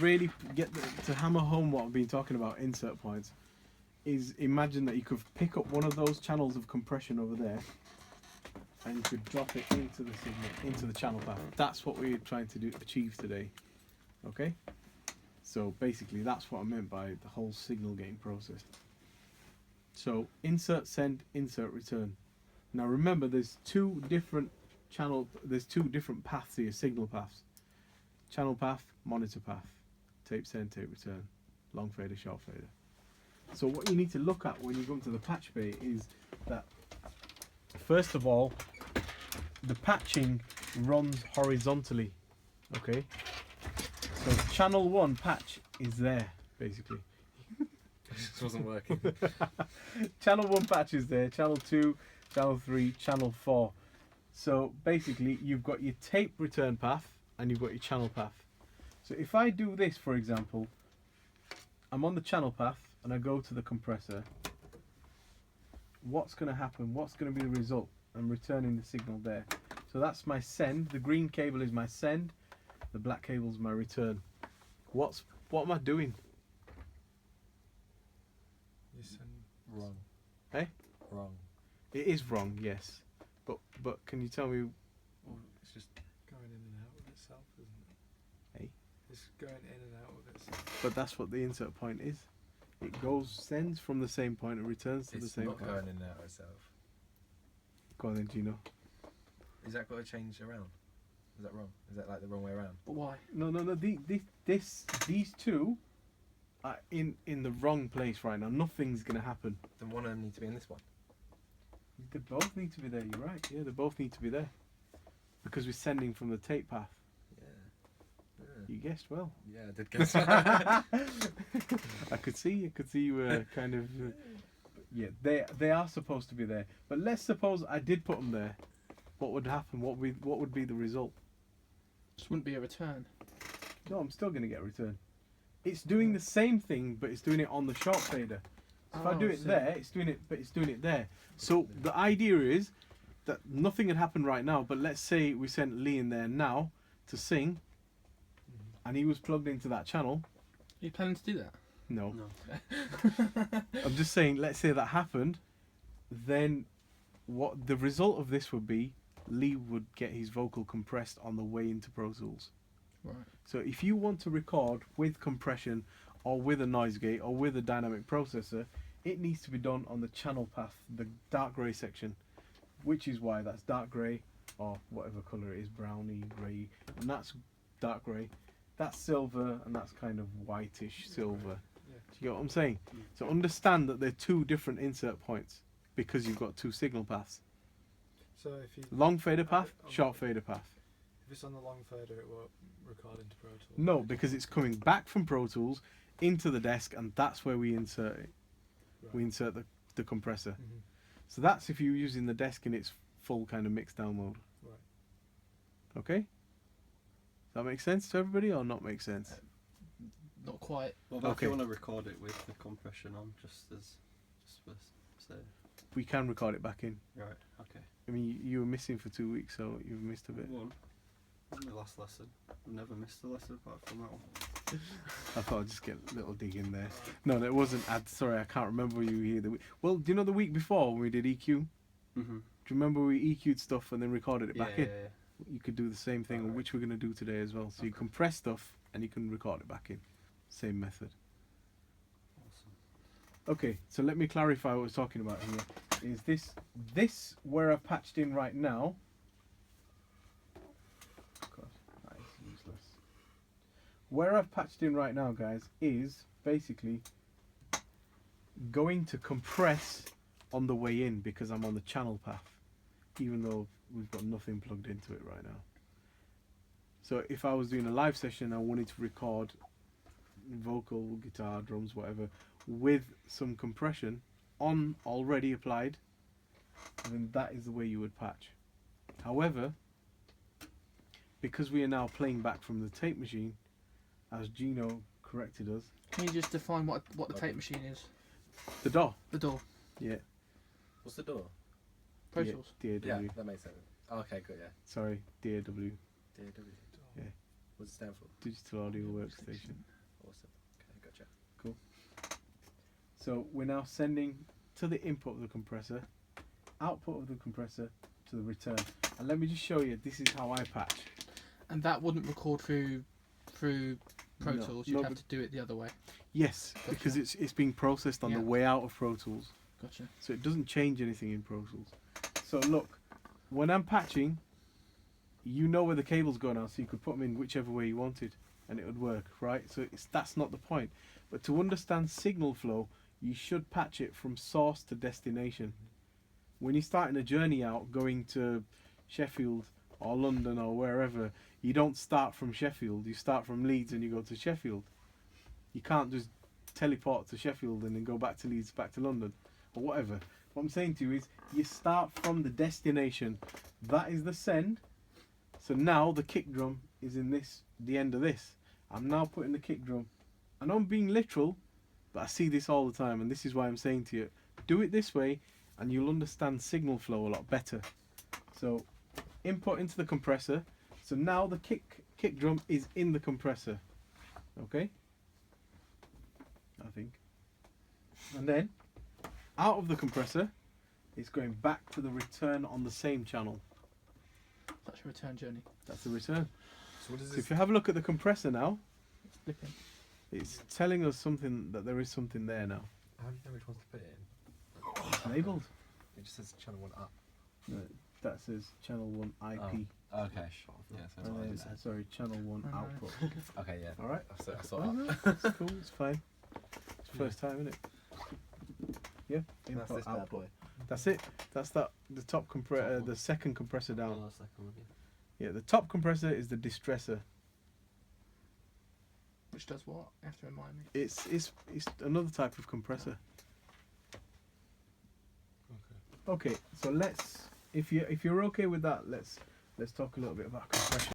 really to hammer home what I've been talking about, insert points, is imagine that you could pick up one of those channels of compression over there and you could drop it into the signal, into the channel path. That's what we're trying to achieve today. Okay? So basically that's what I meant by the whole signal gain process. So insert, send, insert, return. Now remember, there's two different paths here, signal paths. Channel path, monitor path, tape send, tape return, long fader, short fader. So what you need to look at when you go into the patch bay is that, first of all, the patching runs horizontally. Okay? So channel 1 patch is there, basically. This wasn't working. Channel 1 patch is there, channel 2, channel 3, channel 4. So basically you've got your tape return path and you've got your channel path. So if I do this, for example, I'm on the channel path and I go to the compressor, what's going to happen? What's going to be the result? I'm returning the signal there. So that's my send. The green cable is my send. The black cable is my return. What am I doing? You send Wrong. Hey? Wrong. It is wrong, yes. But can you tell me? Well, it's just going in and out of itself, isn't it? Hey? It's going in and out of itself. But that's what the insert point is. It sends from the same point and returns to the It's same not point. going in and out itself. Go on then, Gino. Is that got to change around? Is that wrong? Is that like the wrong way around? But why? No. These two are in the wrong place right now. Nothing's gonna happen. Then one of them needs to be in this one. They both need to be there. You're right. Yeah, they both need to be there because we're sending from the tape path. Yeah. You guessed well. Yeah, I did guess that. I could see you were kind of. Yeah, they are supposed to be there. But let's suppose I did put them there. What would happen? What would be the result? This wouldn't be a return. No, I'm still going to get a return. It's doing the same thing, but it's doing it on the short fader. So if I do it there, it's doing it there. So the idea is that nothing had happened right now, but let's say we sent Lee in there now to sing, and he was plugged into that channel. Are you planning to do that? No. No. I'm just saying, let's say that happened, then what the result of this would be, Lee would get his vocal compressed on the way into Pro Tools. Right. So if you want to record with compression or with a noise gate or with a dynamic processor, it needs to be done on the channel path, the dark grey section, which is why that's dark grey or whatever colour it is, browny, grey, and that's dark grey. That's silver and that's kind of whitish silver. Yeah. Do you get what I'm saying? So understand that they're two different insert points because you've got two signal paths. So if you Long fader path, short fader path. if it's on the long fader, it won't record into Pro Tools. No, because it's coming back from Pro Tools into the desk, and that's where we insert it. Right. We insert the compressor. Mhm. So that's if you're using the desk in its full kind of mix down mode. Right. Okay? Does that make sense to everybody or not make sense? Not quite. What about if Okay. you want to record it with the compression on, just for say, We can record it back in. right? Okay. I mean, you were missing for 2 weeks, so you've missed a bit. One. My last lesson. I've never missed a lesson apart from that one. I thought I'd just get a little dig in there. No, that wasn't. Sorry, I can't remember you here. Well, do you know the week before when we did EQ? Mm-hmm. Do you remember we EQ'd stuff and then recorded it back in? Yeah. You could do the same thing, Alright. which we're going to do today as well. So you Okay. compress stuff and you can record it back in. Same method. Awesome. Okay, so let me clarify what we're talking about here. Is this where I've patched in right now? God, that is useless. Where I've patched in right now, guys, is basically going to compress on the way in because I'm on the channel path, even though we've got nothing plugged into it right now. So if I was doing a live session, I wanted to record vocal, guitar, drums, whatever, with some compression on already applied, then that is the way you would patch. However, because we are now playing back from the tape machine, as Gino corrected us, Can you just define what the tape machine is? the DAW, The DAW. yeah, What's the door? Pro yeah, Tools. DAW, Yeah, that makes sense. Oh, okay, good. Yeah. sorry, DAW. DAW. Yeah. What's it stand for? Digital Audio Workstation. Awesome. Okay, gotcha. So we're now sending to the input of the compressor, output of the compressor to the return. And let me just show you, this is how I patch. And that wouldn't record through Pro No, Tools. You'd no, have but- to do it the other way. Yes, Gotcha. because it's being processed on Yeah. the way out of Pro Tools. Gotcha. So it doesn't change anything in Pro Tools. So look, when I'm patching, you know where the cables go now, so you could put them in whichever way you wanted and it would work, right? So that's not the point. But to understand signal flow, you should patch it from source to destination. When you're starting a journey out, going to Sheffield or London or wherever, you don't start from Sheffield, you start from Leeds and you go to Sheffield. You can't just teleport to Sheffield and then go back to Leeds, back to London, or whatever. What I'm saying to you is, you start from the destination. That is the send. So now the kick drum is in the end of this. I'm now putting the kick drum. I know I'm being literal, but I see this all the time, and this is why I'm saying to you, do it this way, and you'll understand signal flow a lot better. So, input into the compressor. So now the kick drum is in the compressor. Okay? I think. And then, out of the compressor, it's going back to the return on the same channel. That's your return journey. That's the return. So what does So this? if you have a look at the compressor now, It's flipping. it's telling us something, that there is something there now. How do you know which ones to put it in? It's labelled. It just says channel 1 up. That says channel 1 IP. Oh, okay. Yeah, so And what I then, said. sorry, channel 1 Oh, no. output. Okay, yeah. Alright? I saw Oh, up. no, it's cool, it's fine. It's the first time, isn't it? Yeah, And that's input, this bad output. boy. That's it. That's the top compressor, one. the second compressor down. Oh, second one, yeah. Yeah, the top compressor is the distressor. Which does what? You have to remind me. It's another type of compressor. Okay. Okay, so let's if you're okay with that, let's talk a little bit about compression.